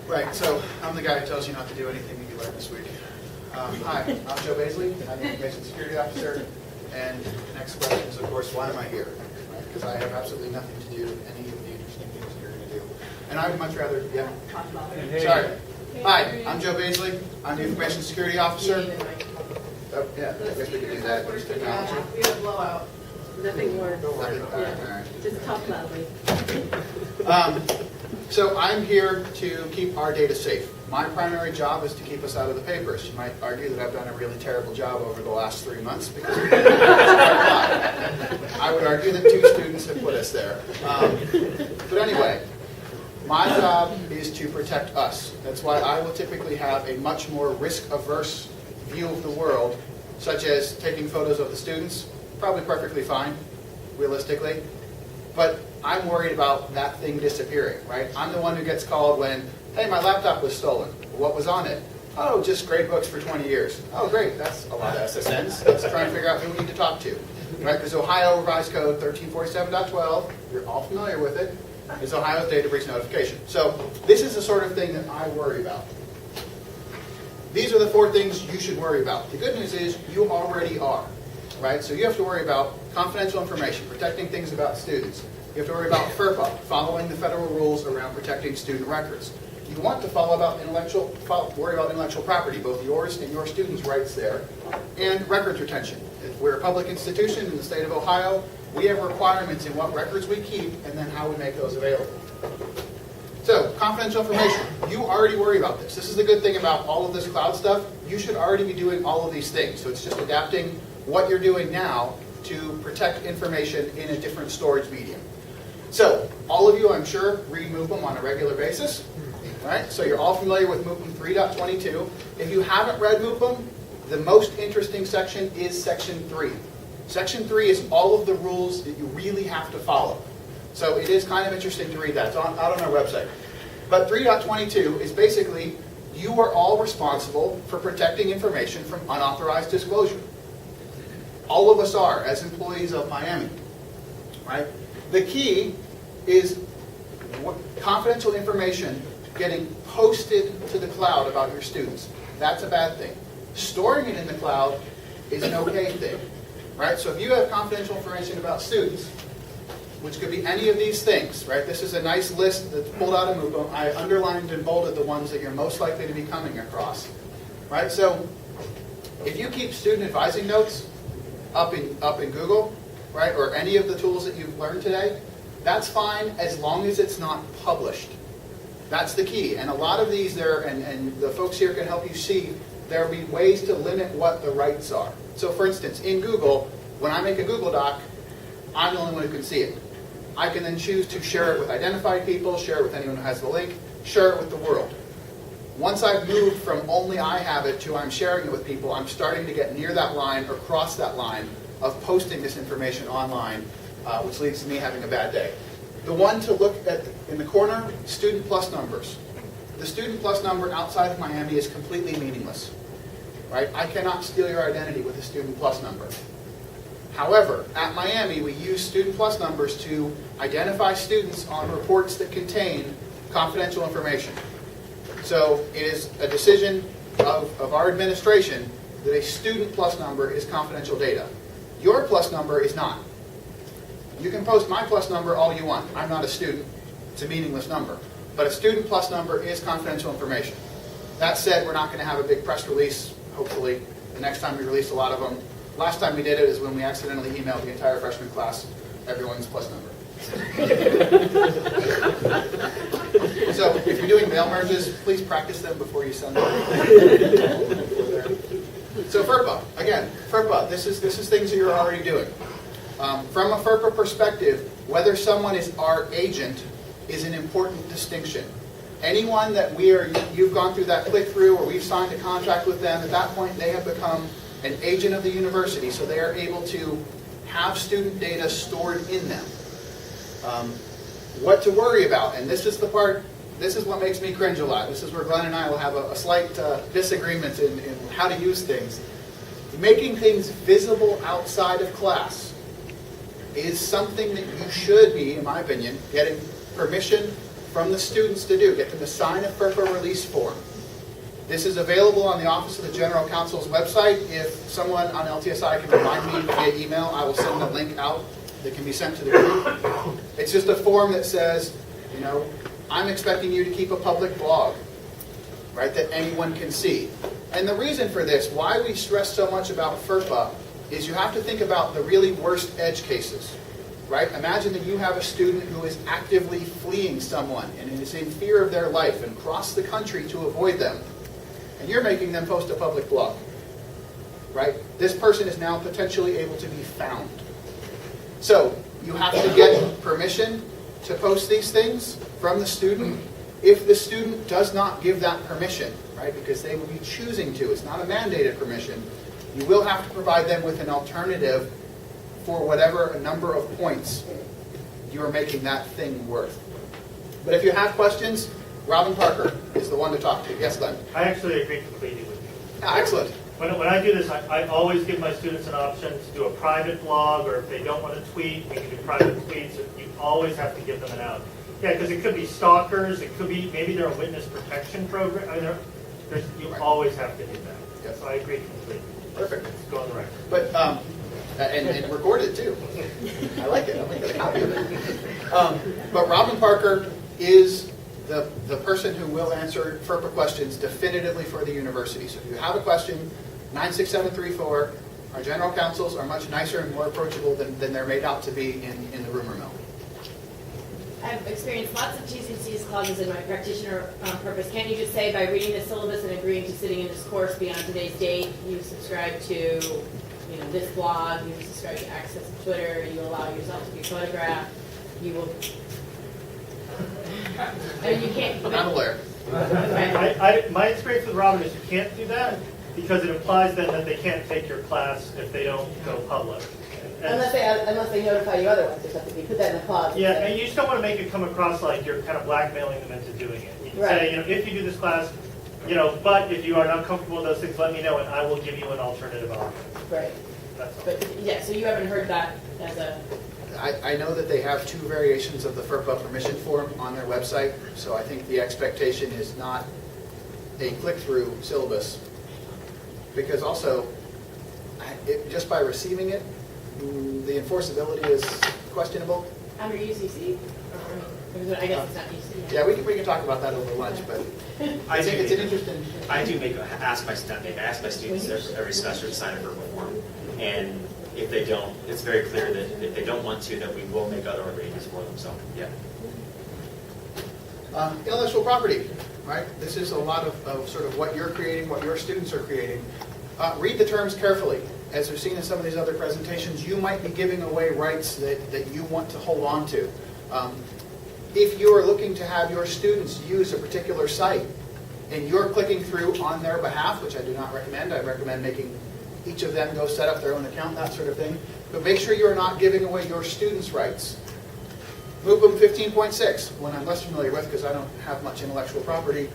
Right, so I'm the guy who tells you not to do anything that you learned this week. Hi, I'm Joe Baisley. I'm the Information Security Officer. And the next question is, of course, why am I here? Because I have absolutely nothing to do with any of the interesting things you're going to do. And I would much rather, yeah. Sorry. Hi, I'm Joe Baisley. I'm the Information Security Officer. Oh, yeah, I guess we could do that. Use technology. We have a blowout. Nothing works. Nothing. All right. Just talk loudly. So I'm here to keep our data safe. My primary job is to keep us out of the papers. You might argue that I've done a really terrible job over the last 3 months because I would argue that 2 students have put us there. But anyway, my job is to protect us. That's why I will typically have a much more risk-averse view of the world, such as taking photos of the students, probably perfectly fine, realistically. But I'm worried about that thing disappearing, right? I'm the one who gets called when, hey, my laptop was stolen. What was on it? Oh, just grade books for 20 years. Oh, great, that's a lot of SSNs. Let's try and figure out who we need to talk to, right? Because Ohio Revised Code 1347.12, you're all familiar with it, is Ohio's data breach notification. So this is the sort of thing that I worry about. These are the 4 things you should worry about. The good news is you already are, right? So you have to worry about confidential information, protecting things about students. You have to worry about FERPA, following the federal rules around protecting student records. You want to worry about intellectual property, both yours and your students' rights there, and records retention. If we're a public institution in the state of Ohio, we have requirements in what records we keep and then how we make those available. So, confidential information. You already worry about this. This is the good thing about all of this cloud stuff. You should already be doing all of these things. So it's just adapting what you're doing now to protect information in a different storage medium. So, all of you, I'm sure, read MOOPM on a regular basis, right? So you're all familiar with MOOPM 3.22. If you haven't read MOOPM, the most interesting section is Section 3. Section 3 is all of the rules that you really have to follow. So it is kind of interesting to read that. It's out on our website. But 3.22 is basically, you are all responsible for protecting information from unauthorized disclosure. All of us are, as employees of Miami, right? The key is confidential information getting posted to the cloud about your students. That's a bad thing. Storing it in the cloud is an okay thing, right? So if you have confidential information about students, which could be any of these things, right? This is a nice list that's pulled out of MOOPM. I underlined and bolded the ones that you're most likely to be coming across, right? So if you keep student advising notes up in Google, right, or any of the tools that you've learned today, that's fine as long as it's not published. That's the key. And a lot of these there, and the folks here can help you see, there will be ways to limit what the rights are. So for instance, in Google, when I make a Google Doc, I'm the only one who can see it. I can then choose to share it with identified people, share it with anyone who has the link, share it with the world. Once I've moved from only I have it to I'm sharing it with people, I'm starting to get near that line or cross that line of posting this information online, which leads to me having a bad day. The one to look at in the corner, student plus numbers. The student plus number outside of Miami is completely meaningless, right? I cannot steal your identity with a student plus number. However, at Miami, we use student plus numbers to identify students on reports that contain confidential information. So it is a decision of our administration that a student plus number is confidential data. Your plus number is not. You can post my plus number all you want. I'm not a student. It's a meaningless number. But a student plus number is confidential information. That said, we're not going to have a big press release, hopefully, the next time we release a lot of them. Last time we did it is when we accidentally emailed the entire freshman class everyone's plus number. So if you're doing mail merges, please practice them before you send them. So FERPA, again, FERPA, this is things that you're already doing. From a FERPA perspective, whether someone is our agent is an important distinction. Anyone that you've gone through that click-through or we've signed a contract with them, at that point they have become an agent of the university, so they are able to have student data stored in them. What to worry about, and this is the part, this is what makes me cringe a lot. This is where Glenn and I will have a slight disagreement in how to use things. Making things visible outside of class is something that you should be, in my opinion, getting permission from the students to do. Get them to sign a FERPA release form. This is available on the Office of the General Counsel's website. If someone on LTSI can remind me via email, I will send a link out that can be sent to the group. It's just a form that says, you know, I'm expecting you to keep a public blog, right, that anyone can see. And the reason for this, why we stress so much about FERPA, is you have to think about the really worst edge cases, right? Imagine that you have a student who is actively fleeing someone and is in fear of their life and cross the country to avoid them. And you're making them post a public blog, right? This person is now potentially able to be found. So you have to get permission to post these things from the student. If the student does not give that permission, right, because they will be choosing to, it's not a mandated permission, you will have to provide them with an alternative for whatever a number of points you are making that thing worth. But if you have questions, Robin Parker is the one to talk to. Yes, Glenn? I actually agree completely with you. Ah, excellent. When I do this, I always give my students an option to do a private blog, or if they don't want to tweet, we can do private tweets. You always have to give them an out. Yeah, because it could be stalkers, it could be, maybe they're a witness protection program. I mean, you always have to do that. Yes. So I agree completely. Perfect. Let's go on the record. But, and record it too. I like it. I'm going to get a copy of it. But Robin Parker is the person who will answer FERPA questions definitively for the university. So if you have a question, 96734, our general counsels are much nicer and more approachable than they're made out to be in the rumor mill. I've experienced lots of T's and C's clauses in my practitioner purpose. Can't you just say, by reading the syllabus and agreeing to sitting in this course beyond today's date, you subscribe to, you know, this blog, you subscribe to access to Twitter, you allow yourself to be photographed, you will. I mean, you can't. I'm a lawyer. My experience with Robin is you can't do that because it implies then that they can't take your class if they don't go public. Unless they notify you otherwise or something. You put that in the clause. Yeah, and you just don't want to make it come across like you're kind of blackmailing them into doing it. You can Right. say, you know, if you do this class, you know, but if you are not comfortable with those things, let me know and I will give you an alternative option. Right. That's all. But yeah, so you haven't heard that as a. I know that they have 2 variations of the FERPA permission form on their website, so I think the expectation is not a click-through syllabus, because also, just by receiving it, the enforceability is questionable. Under UCC? Or, I guess it's not UCC. Yeah, we can talk about that over lunch, but I I think it's an do interesting. ask my students every semester to sign a verbal form, and if they don't, it's very clear that if they don't want to, that we will make other arrangements for them. So, yeah. Intellectual property, right? This is a lot of sort of what you're creating, what your students are creating. Read the terms carefully. As we've seen in some of these other presentations, you might be giving away rights that you want to hold on to. If you are looking to have your students use a particular site and you're clicking through on their behalf, which I do not recommend, I recommend making each of them go set up their own account, that sort of thing. But make sure you're not giving away your students' rights. MUPM 15.6, one I'm less familiar with because I don't have much intellectual property,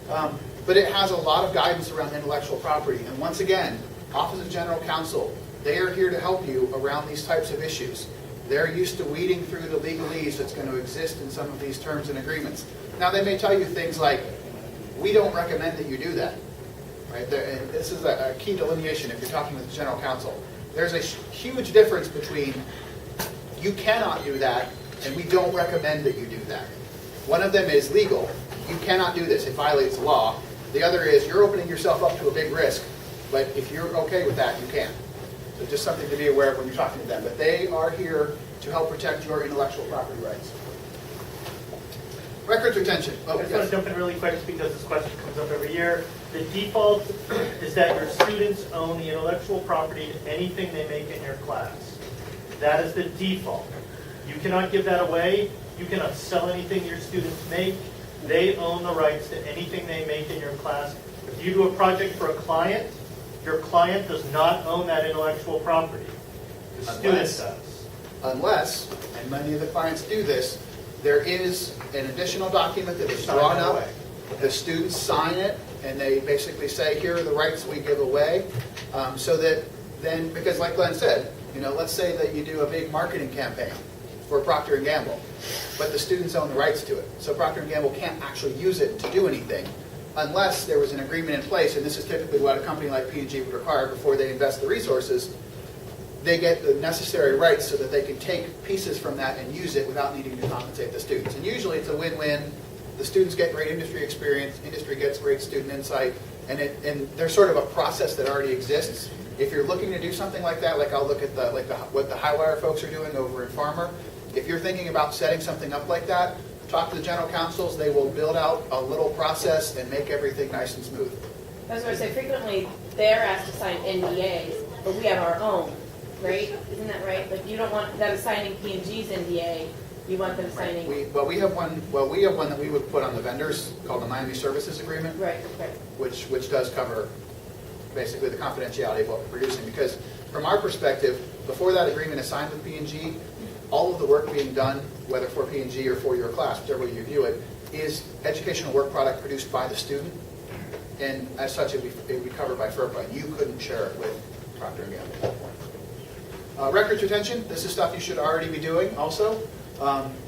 but it has a lot of guidance around intellectual property. And once again, Office of General Counsel, they are here to help you around these types of issues. They're used to weeding through the legalese that's going to exist in some of these terms and agreements. Now, they may tell you things like, we don't recommend that you do that. Right? And this is a key delineation if you're talking with the General Counsel. There's a huge difference between you cannot do that and we don't recommend that you do that. One of them is legal. You cannot do this. It violates the law. The other is you're opening yourself up to a big risk, but if you're okay with that, you can. So just something to be aware of when you're talking to them. But they are here to help protect your intellectual property rights. Records retention. Oh, I just want yes. to jump in really quick because this question comes up every year. The default is that your students own the intellectual property to anything they make in your class. That is the default. You cannot give that away. You cannot sell anything your students make. They own the rights to anything they make in your class. If you do a project for a client, your client does not own that intellectual property. The student does. Unless, and many of the clients do this, there is an additional document that is Sign drawn it up. away. The students sign it, and they basically say, here are the rights we give away. So that then, because like Glenn said, you know, let's say that you do a big marketing campaign, for Procter & Gamble, but the students own the rights to it. So Procter & Gamble can't actually use it to do anything unless there was an agreement in place, and this is typically what a company like P&G would require before they invest the resources. They get the necessary rights so that they can take pieces from that and use it without needing to compensate the students. And usually it's a win-win. The students get great industry experience, industry gets great student insight, and there's sort of a process that already exists. If you're looking to do something like that, like I'll look at what the Highwire folks are doing over in Farmer. If you're thinking about setting something up like that, talk to the general counsels. They will build out a little process and make everything nice and smooth. I was going to say, frequently, they're asked to sign NDAs, but we have our own, right? Isn't that right? Like, you don't want them signing P&G's NDA, you want them signing... We have one that we would put on the vendors called the Miami Services Agreement. Right. Which does cover basically the confidentiality of what we're producing. Because from our perspective, before that agreement is signed with P&G, all of the work being done, whether for P&G or for your class, whichever way you view it, is educational work product produced by the student. And as such, it would be covered by FERPA. You couldn't share it with Procter & Gamble at that point. Records retention, this is stuff you should already be doing also.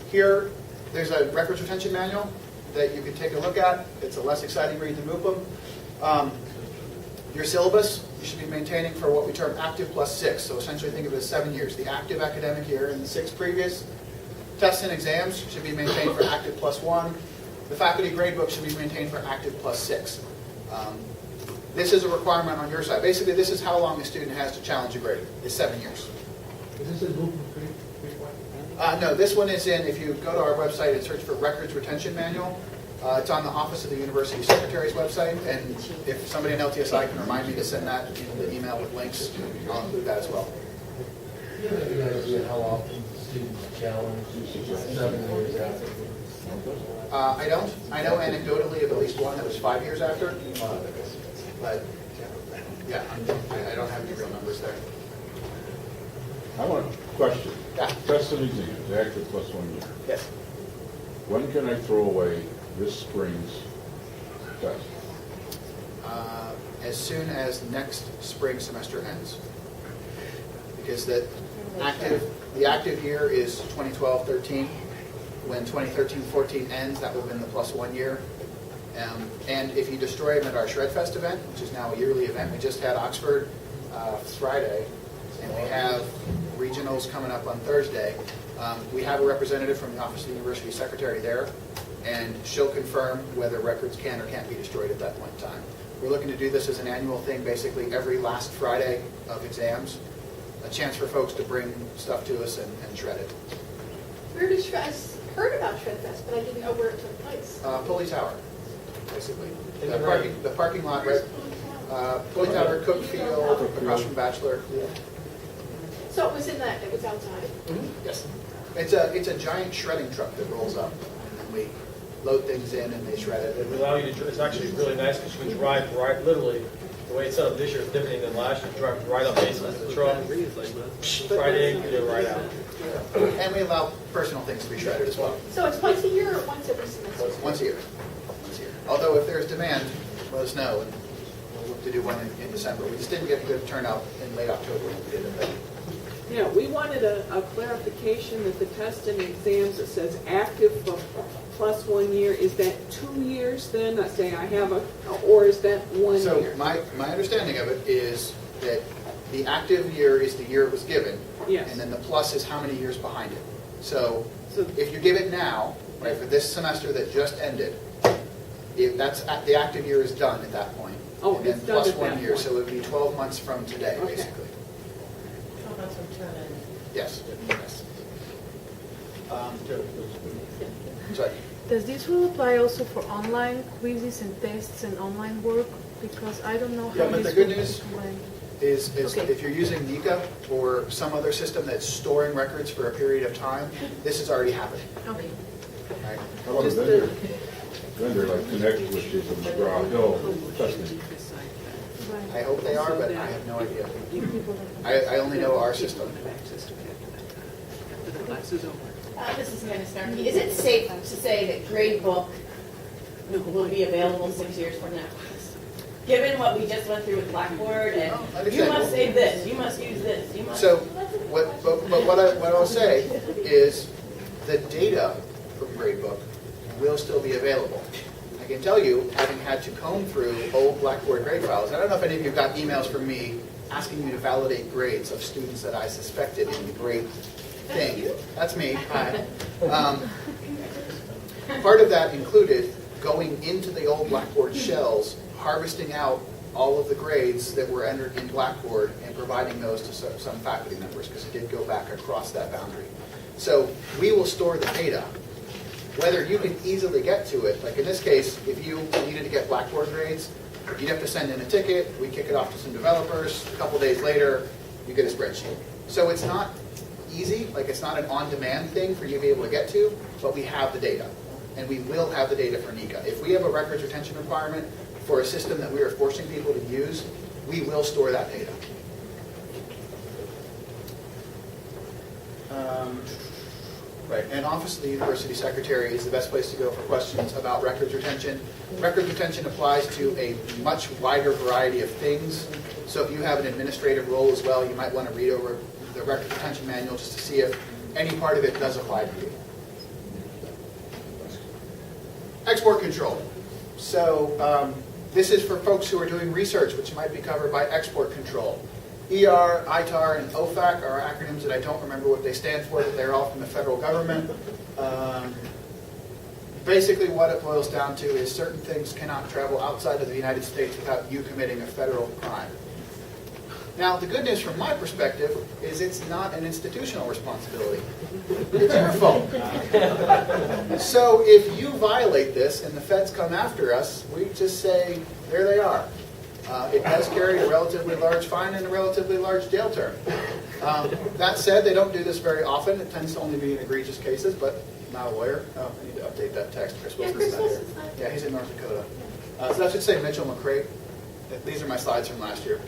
Here, there's a records retention manual that you can take a look at. It's a less exciting read than MOOPM. Your syllabus, you should be maintaining for what we term active plus 6. So essentially think of it as 7 years. The active academic year and the 6 previous. Tests and exams should be maintained for active plus 1. The faculty gradebook should be maintained for active plus 6. This is a requirement on your side. Basically, this is how long a student has to challenge a grade. It's 7 years. Is this a group of three? No, this one is in, if you go to our website and search for Records Retention Manual, it's on the Office of the University Secretary's website, and if somebody in LTSI can remind me to send that in the email with links, I'll include that as well. Do you have any idea how often students challenge 7 years after? I don't. I know anecdotally of at least one that was 5 years after, but yeah, I don't have any real numbers there. I want a question. Yeah. Tests and exams, active plus 1 year. Yes. When can I throw away this spring's test? As soon as next spring semester ends. Because the active year is 2012-13. When 2013-14 ends, that will have been the plus 1 year. And if you destroy them at our Shredfest event, which is now a yearly event, we just had Oxford Friday, and we have regionals coming up on Thursday. We have a representative from the Office of the University Secretary there, and she'll confirm whether records can or can't be destroyed at that point in time. We're looking to do this as an annual thing, basically every last Friday of exams, a chance for folks to bring stuff to us and shred it. Where did I heard about Shredfest, but I didn't know where it took place. Pulley Tower, basically. In The parking lot, right? Pulley Tower, Cook Field, across from Bachelor. So it was it was outside. Yes. It's a giant shredding truck that rolls up, and we load things in and they shred it. It will allow you to, it's actually really nice because you can drive right, literally, the way it's set up this year is different than last year. Drive right up basement of the truck, right in, get right out. And we allow personal things to be shredded as well. So it's twice a year or once every semester? Once a year. Although if there's demand, let us know, and we'll look to do one in December. We just didn't get a good turnout in late October when we did it. Yeah, we wanted a clarification that the test and exams, it says active for plus 1 year, is that 2 years then? I say I have or is that 1 So year? my understanding of it is that the active year is the year it was given. Yes. And then the plus is how many years behind it. So So- if you give it now, right, for this semester that just ended, the active year is done at that point. Oh, And then it's done plus at 1 that year, point. so it would be 12 months from today, Okay. basically. 12 months from turn in. Yes. Yes. Sorry. Does this rule apply also for online quizzes and tests and online work? Because I don't know Yeah, how but this the good will be news combined. is Okay. if you're using NICA or some other system that's storing records for a period of time, this is already happening. Okay. Right? How about a Just vendor? Vendor like Connect, which is a McGraw-Hill testing. I hope they are, but I have no idea. People I only know our system. After the class is over. This is kind of snarky. Is it safe to say that grade book will be available 6 years from now? given what we just went through with Blackboard, and Oh, you understandable. must save this, you must use this, you must. So, what I'll say is the data from Gradebook will still be available. I can tell you, having had to comb through old Blackboard grade files, I don't know if any of you got emails from me asking me to validate grades of students that I suspected in the grade thing. That's me. Hi. Part of that included going into the old Blackboard shells, harvesting out all of the grades that were entered in Blackboard and providing those to some faculty members, because it did go back across that boundary. So we will store the data. Whether you can easily get to it, like in this case, if you needed to get Blackboard grades, you'd have to send in a ticket, we kick it off to some developers, a couple days later, you get a spreadsheet. So it's not easy, like it's not an on-demand thing for you to be able to get to, but we have the data. And we will have the data for NECA. If we have a records retention requirement for a system that we are forcing people to use, we will store that data. Right, and Office of the University Secretary is the best place to go for questions about records retention. Records retention applies to a much wider variety of things. So if you have an administrative role as well, you might want to read over the records retention manual just to see if any part of it does apply to you. Export control. So this is for folks who are doing research, which might be covered by export control. ER, ITAR, and OFAC are acronyms that I don't remember what they stand for, but they're all from the federal government. Basically what it boils down to is certain things cannot travel outside of the United States without you committing a federal crime. Now, the good news from my perspective is it's not an institutional responsibility. It's your fault. So if you violate this and the feds come after us, we just say, there they are. It does carry a relatively large fine and a relatively large jail term. That said, they don't do this very often. It tends to only be in egregious cases, but I'm not a lawyer. Oh, I need to update that text. Chris Wilson's not here. Yeah, he's in North Dakota. So that should say Mitchell McCrae. These are my slides from last year.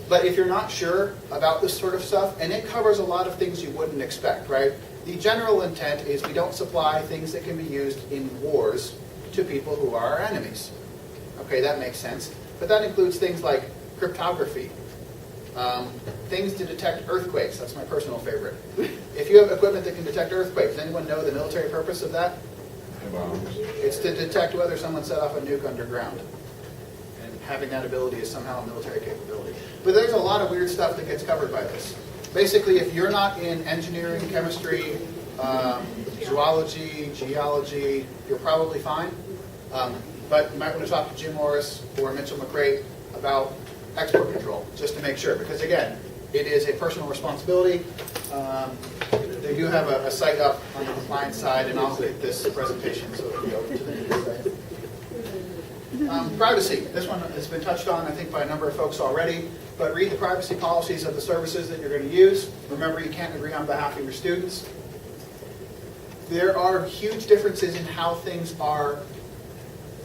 But if you're not sure about this sort of stuff, and it covers a lot of things you wouldn't expect, right? The general intent is we don't supply things that can be used in wars to people who are our enemies. Okay, that makes sense. But that includes things like cryptography, things to detect earthquakes. That's my personal favorite. If you have equipment that can detect earthquakes, does anyone know the military purpose of that? It's to detect whether someone set off a nuke underground. And having that ability is somehow a military capability. But there's a lot of weird stuff that gets covered by this. Basically, if you're not in engineering, chemistry, zoology, geology, you're probably fine. But you might want to talk to Jim Morris or Mitchell McCrae about export control, just to make sure. Because again, it is a personal responsibility. They do have a site up on the compliance side, and I'll get this presentation so it can go to the news site. Privacy. This one has been touched on, I think, by a number of folks already. But read the privacy policies of the services that you're going to use. Remember, you can't agree on behalf of your students. There are huge differences in how things are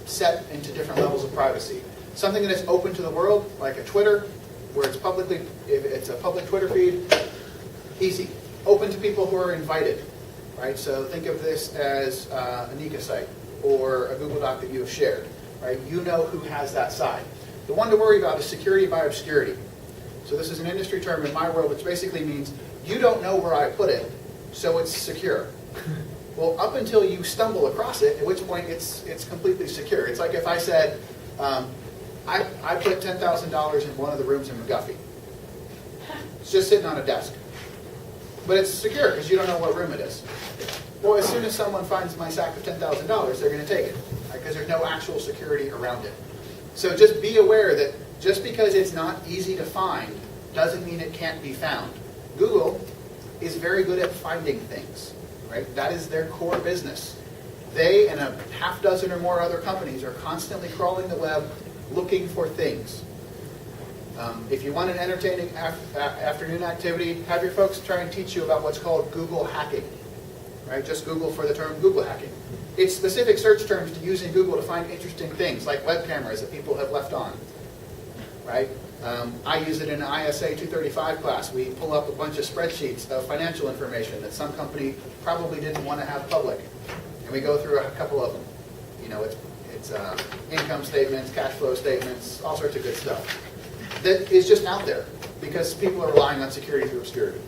set into different levels of privacy. Something that is open to the world, like a Twitter, where it's publicly, if it's a public Twitter feed, easy. Open to people who are invited, right? So think of this as a NECA site or a Google Doc that you have shared, right? You know who has that side. The one to worry about is security by obscurity. So this is an industry term in my world, which basically means you don't know where I put it, so it's secure. Well, up until you stumble across it, at which point it's completely secure. It's like if I said, I put $10,000 in one of the rooms in McGuffey. It's just sitting on a desk. But it's secure because you don't know what room it is. Well, as soon as someone finds my sack of $10,000, they're going to take it, because there's no actual security around it. So just be aware that just because it's not easy to find doesn't mean it can't be found. Google is very good at finding things. Right? That is their core business. They and a half dozen or more other companies are constantly crawling the web looking for things. If you want an entertaining afternoon activity, have your folks try and teach you about what's called Google hacking. Right? Just Google for the term Google hacking. It's specific search terms to use in Google to find interesting things, like web cameras that people have left on. Right? I use it in an ISA 235 class. We pull up a bunch of spreadsheets of financial information that some company probably didn't want to have public. And we go through a couple of them. You know, It's income statements, cash flow statements, all sorts of good stuff. That is just out there because people are relying on security through obscurity.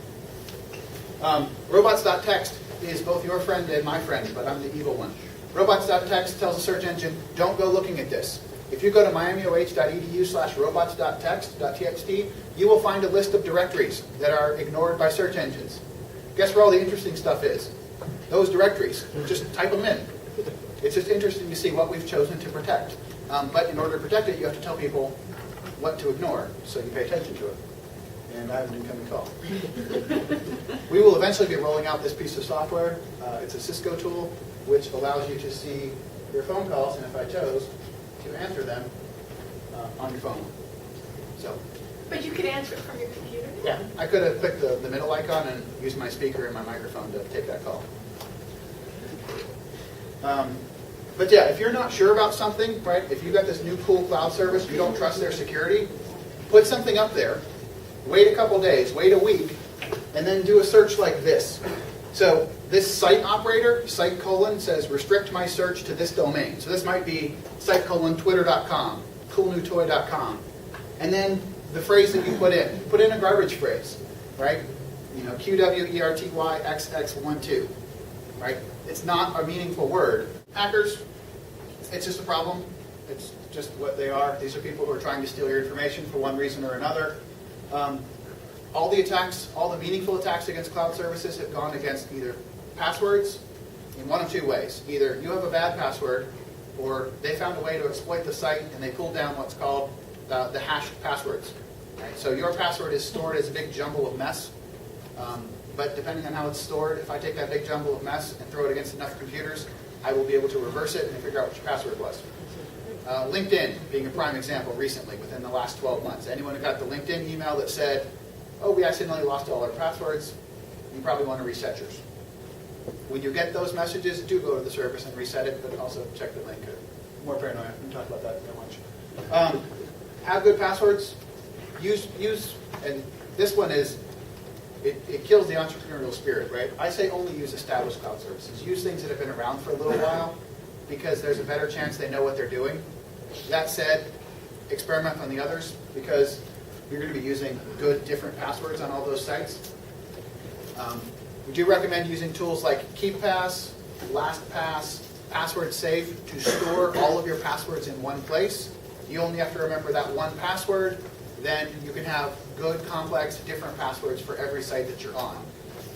Robots.txt is both your friend and my friend, but I'm the evil one. Robots.txt tells the search engine, don't go looking at this. If you go to miamioh.edu/robots.txt, you will find a list of directories that are ignored by search engines. Guess where all the interesting stuff is? Those directories. Just type them in. It's just interesting to see what we've chosen to protect. But in order to protect it, you have to tell people what to ignore, so you pay attention to it. And I have an incoming call. We will eventually be rolling out this piece of software. It's a Cisco tool, which allows you to see your phone calls, and if I chose, to answer them on your phone. So, But you can answer it from your computer. yeah, I could have clicked the middle icon and used my speaker and my microphone to take that call. But yeah, if you're not sure about something, right, if you've got this new cool cloud service, you don't trust their security, put something up there, wait a couple days, wait a week, and then do a search like this. So this site operator, site : says restrict my search to this domain. So this might be site : twitter.com, coolnewtoy.com. And then the phrase that you put in a garbage phrase, right? You know, QWERTYXX12, right? It's not a meaningful word. Hackers, it's just a problem. It's just what they are. These are people who are trying to steal your information for one reason or another. All the attacks, all the meaningful attacks against cloud services have gone against either passwords in one of two ways. Either you have a bad password, or they found a way to exploit the site and they pulled down what's called the hashed passwords. Right? So your password is stored as a big jumble of mess. But depending on how it's stored, if I take that big jumble of mess and throw it against enough computers, I will be able to reverse it and figure out what your password was. LinkedIn being a prime example recently, within the last 12 months. Anyone who got the LinkedIn email that said, oh, we accidentally lost all our passwords, you probably want to reset yours. When you get those messages, do go to the service and reset it, but also check the link. More paranoia. We can talk about that so much. Have good passwords. Use, and this one is, it kills the entrepreneurial spirit, right? I say only use established cloud services. Use things that have been around for a little while because there's a better chance they know what they're doing. That said, experiment on the others because you're going to be using good, different passwords on all those sites. We do recommend using tools like KeepPass, LastPass, Password Safe to store all of your passwords in one place. You only have to remember that one password. Then you can have good, complex, different passwords for every site that you're on.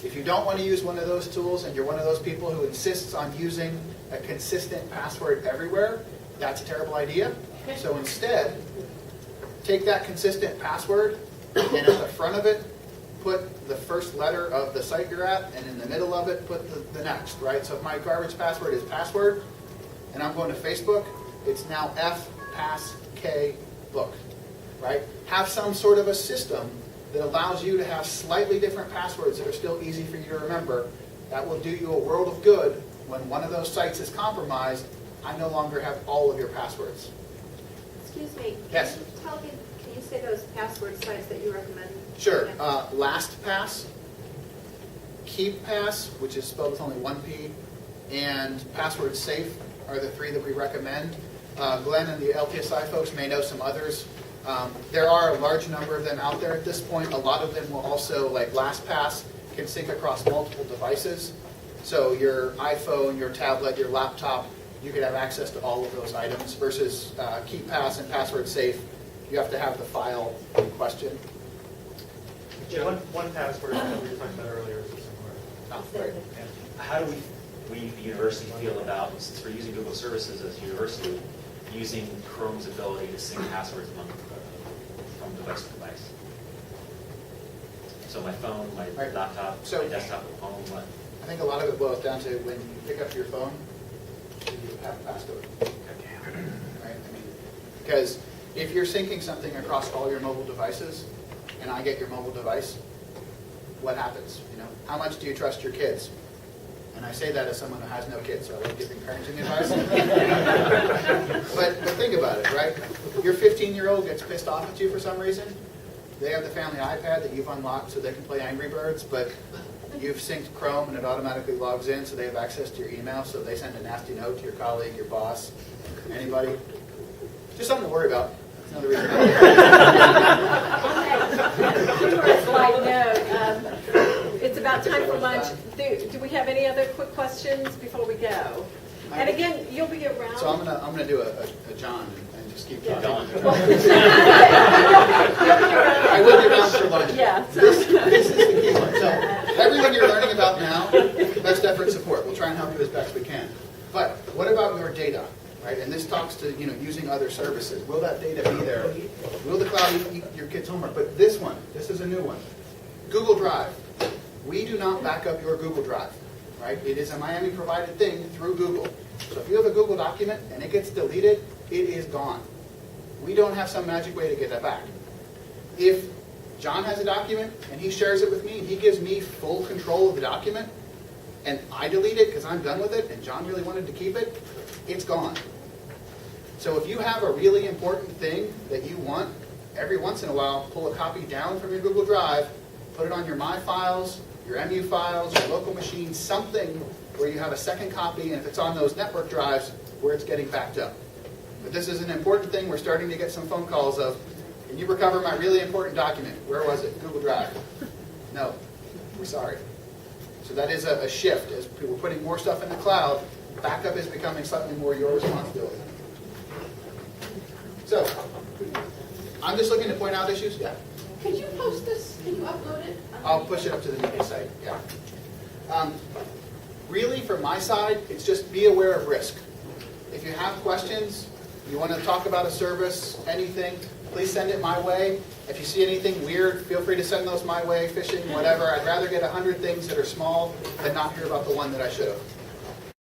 If you don't want to use one of those tools and you're one of those people who insists on using a consistent password everywhere, that's a terrible idea. So instead, take that consistent password and at the front of it, put the first letter of the site you're at, and in the middle of it, put the next, right? So if my garbage password is password, and I'm going to Facebook, it's now FPassKBook, right? Have some sort of a system that allows you to have slightly different passwords that are still easy for you to remember. That will do you a world of good when one of those sites is compromised. I no longer have all of your passwords. Excuse me. Yes. Can you say those password sites that you recommend? Sure. LastPass, KeepPass, which is spelled with only one P, and Password Safe are the three that we recommend. Glenn and the LTSI folks may know some others. There are a large number of them out there at this point. A lot of them will also, like LastPass, can sync across multiple devices. So your iPhone, your tablet, your laptop, you could have access to all of those items versus KeepPass and Password Safe. You have to have the file in question. Yeah, one password that we were talking about earlier is similar. Oh, right. How do we the university feel about, since we're using Google services as a university, using Chrome's ability to sync passwords from device to device? So my phone, my Right. laptop, So- my desktop at home, what? I think a lot of it boils down to when you pick up your phone, do you have a passcode? Right? I mean, because if you're syncing something across all your mobile devices, and I get your mobile device, what happens? You know, how much do you trust your kids? And I say that as someone who has no kids, so I love giving parenting advice. But think about it, right? Your 15-year-old gets pissed off at you for some reason. They have the family iPad that you've unlocked so they can play Angry Birds, but you've synced Chrome and it automatically logs in so they have access to your email, so they send a nasty note to your colleague, your boss. Anybody? Just something to worry about. That's another reason. Humorous light note, it's about time for lunch. Do we have any other quick questions before we go? And again, you'll be around. So I'm gonna do a John and just keep Yeah. going. You'll be I will be around for lunch. Yeah. This is the key one. So everything you're learning about now, best effort support. We'll try and help you as best we can. But what about your data, right? And this talks to using other services. Will that data be there? Will the cloud eat your kids' homework? But this one, this is a new one. Google Drive. We do not back up your Google Drive, right? It is a Miami provided thing through Google. So if you have a Google document and it gets deleted, it is gone. We don't have some magic way to get that back. If John has a document and he shares it with me and he gives me full control of the document and I delete it because I'm done with it and John really wanted to keep it, it's gone. So if you have a really important thing that you want, every once in a while, pull a copy down from your Google Drive, put it on your My Files, your MU files, your local machine, something where you have a second copy, and if it's on those network drives, where it's getting backed up. But this is an important thing. We're starting to get some phone calls of, can you recover my really important document? Where was it? Google Drive. No, we're sorry. So that is a shift. As we're putting more stuff in the cloud, backup is becoming slightly more your responsibility. So, I'm just looking to point out issues. Yeah. Could you post this? Can you upload it? I'll push it up to the media site, yeah. Really, from my side, it's just be aware of risk. If you have questions, you want to talk about a service, anything, please send it my way. If you see anything weird, feel free to send those my way, phishing, whatever. I'd rather get 100 things that are small than not hear about the one that I should have.